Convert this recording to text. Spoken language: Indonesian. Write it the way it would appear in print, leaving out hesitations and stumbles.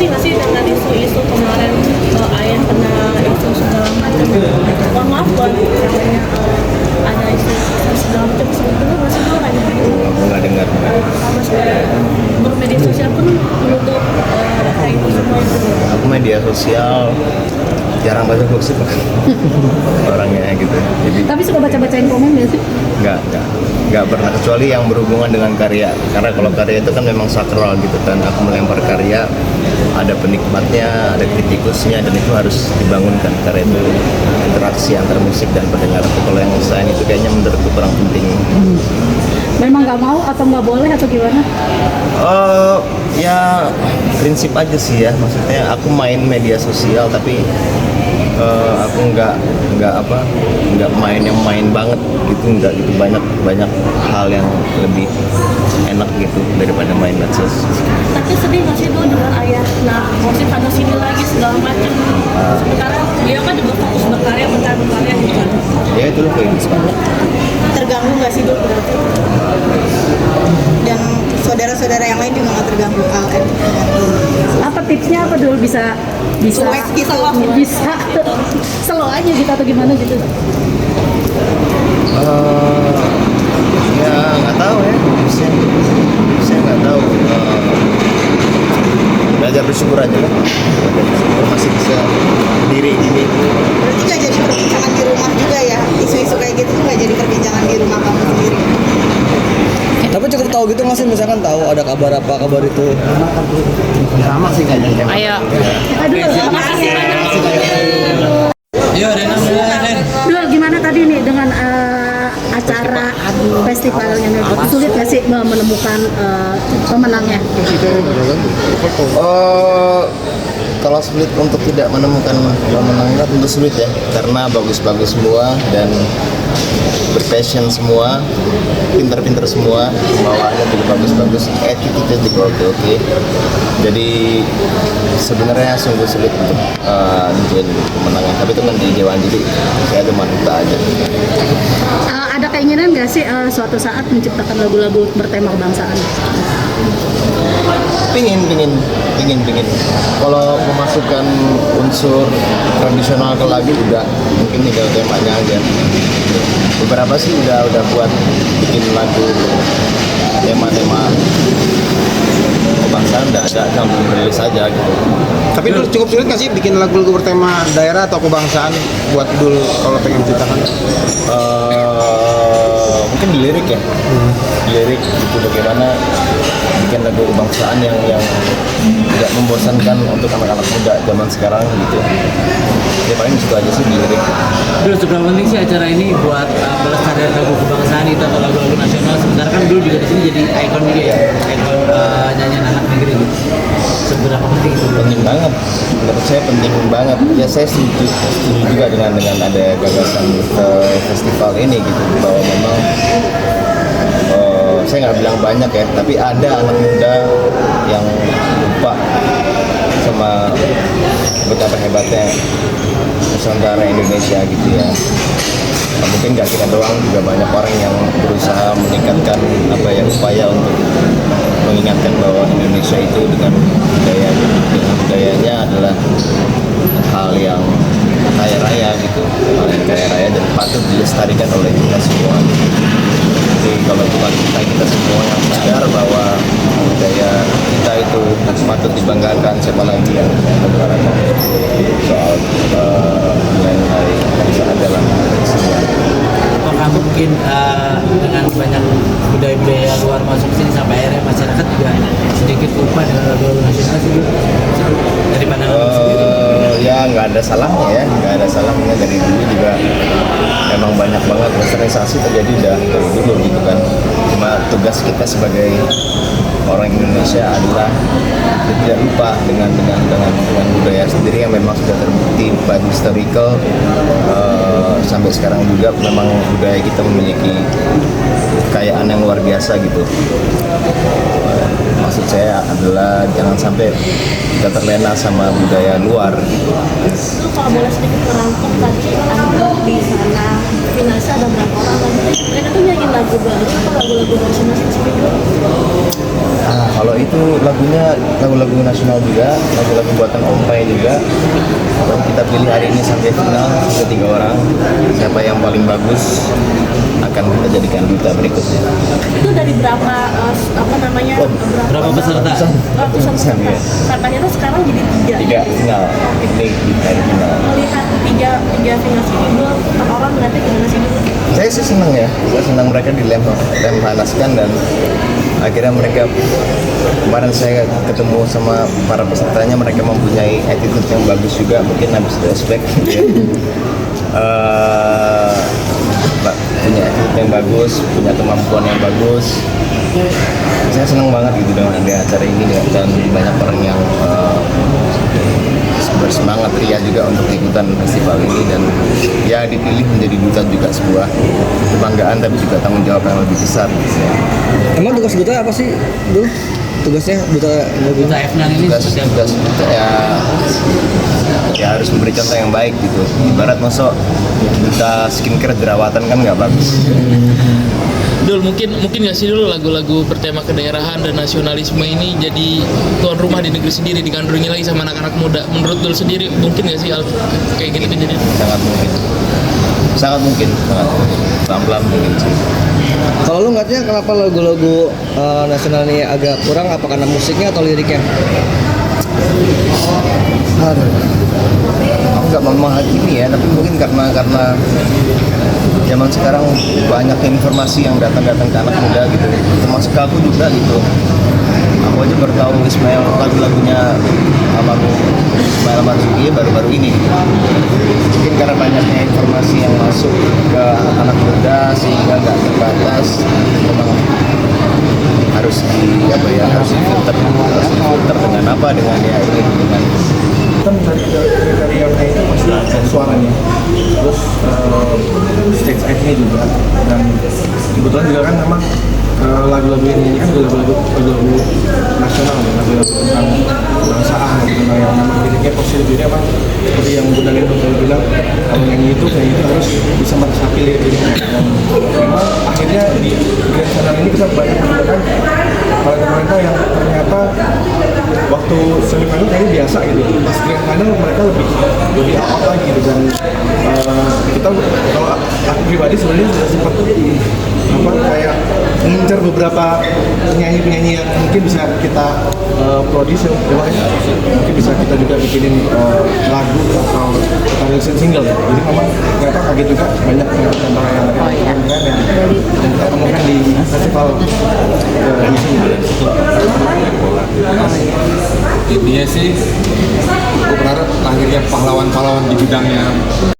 sih nggak sih dengan isu-isu kemarin ayah kena isu segala macam? Mohon maaf buat katanya ada isu segala macam sebetulnya masih dulu aja. Aku nggak dengar. Sama sekali. Bermedia sosial pun menutup kayak itu semua itu. Aku media sosial jarang baca gosip orangnya gitu. Jadi Tapi suka baca-bacain komen nggak sih? nggak pernah, kecuali yang berhubungan dengan karya, karena kalau karya itu kan memang sakral gitu kan. Aku melempar karya, ada penikmatnya, ada kritikusnya, dan itu harus dibangunkan karena itu interaksi antar musik dan pendengar. Kalau yang lain itu kayaknya menurutku kurang penting. Memang nggak mau atau nggak boleh atau gimana? Ya prinsip aja sih ya, maksudnya aku main media sosial tapi aku nggak main banget gitu, nggak gitu banyak hal yang lebih enak gitu daripada main medsos. Tapi sedih nggak sih tuh dengan ayah nah musik sana sini lagi segala macam. Sementara beliau kan juga fokus berkarya gitu kan. Ya itu loh kehidupan. Terganggu nggak sih Dul berarti? Dan saudara-saudara yang lain juga nggak terganggu kan? Apa tipsnya apa dulu bisa Cuek gitu. bisa slow aja gitu atau gimana gitu? Ya nggak tahu ya, saya nggak tahu. Belajar bersyukur aja lah. Belajar bersyukur masih bisa berdiri gini. Berarti nggak jadi perbincangan di rumah juga ya? Isu-isu kayak gitu tuh nggak jadi perbincangan di rumah kamu sendiri? Tapi cukup tahu gitu nggak sih, misalkan tahu ada kabar apa, kabar itu Sama sih kayaknya. Ayo. Aduh, makasih ya. Yo Rena, Dul, gimana tadi nih dengan acara festivalnya? Sulit nggak sih menemukan pemenangnya? Kalau sulit untuk tidak menemukan pemenangnya tentu sulit ya, karena bagus-bagus semua dan berpassion semua, pinter-pinter semua, bawaannya juga bagus-bagus, attitude juga oke. Jadi sebenarnya sungguh sulit untuk nentuin pemenangnya, tapi itu kan di Dewan Juri, saya cuma minta aja. Ada keinginan nggak sih suatu saat menciptakan lagu-lagu bertema kebangsaan? Pingin. Kalau memasukkan unsur tradisional ke lagu udah, mungkin tinggal temanya aja. Beberapa sih udah buat bikin lagu tema kebangsaan, udah ada, belum rilis aja gitu. Tapi dulu cukup sulit nggak sih bikin lagu-lagu bertema daerah atau kebangsaan buat dulu kalau pengen ceritakan? Mungkin di lirik ya, di lirik itu bagaimana bikin lagu kebangsaan yang tidak membosankan untuk anak-anak muda zaman sekarang gitu. Ya paling situ aja sih di lirik. Dulu seberapa penting sih acara ini buat pelestarian lagu kebangsaan itu atau lagu-lagu nasional? Sementara kan dulu juga di sini jadi ikon juga ya, ikon nyanyian anak negeri gitu. Seberapa penting itu? Penting banget, menurut saya penting banget. Ya saya setuju juga dengan ada gagasan festival ini gitu, bahwa memang saya nggak bilang banyak ya, tapi ada anak muda yang lupa sama betapa hebatnya Nusantara Indonesia gitu ya. Nah, mungkin nggak kita doang, juga banyak orang yang berusaha meningkatkan upaya untuk mengingatkan bahwa Indonesia itu dengan budayanya adalah hal yang kaya raya gitu, hal yang kaya raya dan patut dilestarikan oleh kita semua. Jadi kalau bukan kita semua yang sadar bahwa budaya kita itu patut dibanggakan, siapa lagi yang membanggakan soal nilai-nilai bangsa dalam semua. Apakah mungkin dengan banyak budaya-budaya luar masuk sini sampai akhirnya masyarakat juga sedikit lupa dengan lagu-lagu nasional sih dari pandangan sendiri? Ya nggak ada salahnya dari dulu juga memang banyak banget westernisasi terjadi dari dulu gitu kan. Cuma tugas kita sebagai orang Indonesia adalah tidak lupa dengan budaya sendiri yang memang sudah terbukti by historical. Sampai sekarang juga memang budaya kita memiliki kekayaan yang luar biasa gitu. Maksud saya adalah jangan sampai kita terlena sama budaya luar. Itu kalau boleh sedikit merangkum tadi anak di sana Finasa ada berapa orang lagi? Mereka tuh nyanyi lagu baru atau lagu-lagu nasional sendiri? Kalau itu lagunya lagu-lagu nasional juga, lagu-lagu buatan Ompai juga. Dan kita pilih hari ini sampai final ketiga orang. Siapa yang paling bagus akan kita jadikan duta berikutnya. Itu dari berapa apa namanya? Berapa peserta? Ratusan peserta. Iya. Katanya tuh sekarang jadi 3. Tiga final. Ini di hari final. Melihat tiga final sini dulu, orang melihatnya gimana sih dulu? Saya sih senang ya, saya senang mereka dilem panaskan dan akhirnya mereka kemarin saya ketemu sama para pesertanya, mereka mempunyai attitude yang bagus juga, mungkin habis respect gitu ya. Punya attitude yang bagus, punya kemampuan yang bagus. Saya senang banget gitu dengan ada acara ini dan banyak orang yang bersemangat ria juga untuk ikutan festival ini dan ya dipilih menjadi duta juga sebuah kebanggaan tapi juga tanggung jawab yang lebih besar gitu ya. Emang tugas duta apa sih, Dul? Tugasnya duta Duta F9 ini Tugas seperti apa? tugas duta ya harus memberi contoh yang baik gitu. Ibarat masuk duta skincare jerawatan kan nggak bagus. Dul, mungkin nggak sih dulu lagu-lagu bertema kedaerahan dan nasionalisme ini jadi tuan rumah di negeri sendiri, digandrungi lagi sama anak-anak muda. Menurut Dul sendiri mungkin nggak sih kayak gini kejadian? Sangat mungkin pelan-pelan mungkin sih. Kalau lu ngeliatnya kenapa lagu-lagu nasional ini agak kurang? Apa karena musiknya atau liriknya? Aduh, aku nggak memahami ya, tapi mungkin karena zaman sekarang banyak informasi yang datang ke anak muda gitu, termasuk aku juga gitu. Aku aja baru tahu Ismail lagu-lagunya almarhum Ismail Marzuki baru-baru ini. Mungkin karena banyaknya informasi yang masuk ke anak muda sehingga nggak terbatas, memang harus difilter dengan apa, dengan ya ini dengan kan dari kriterianya itu pasti suaranya, terus stage act-nya juga, dan kebetulan juga kan memang lagu-lagu ini kan lagu-lagu nasional, lagu-lagu tentang kebangsaan, tentang yang memang liriknya positifnya emang seperti yang Bunda Lendo bilang, kalau nyanyi itu harus bisa meresapi liriknya, dan memang akhirnya di Grand Channel ini kita banyak menggunakan talenta-talenta yang ternyata waktu semifinal kayaknya biasa gitu, pas Grand Final mereka lebih apa lagi gitu, dan kita kalau aku pribadi sebenarnya sudah sempat kayak mengincar beberapa penyanyi yang mungkin bisa kita produce mungkin bisa kita juga bikinin lagu atau kita rilisin single ya. Jadi memang ternyata kaget juga banyak contoh yang kita temukan di festival di sini. Intinya sih aku berharap lahirnya pahlawan-pahlawan di bidangnya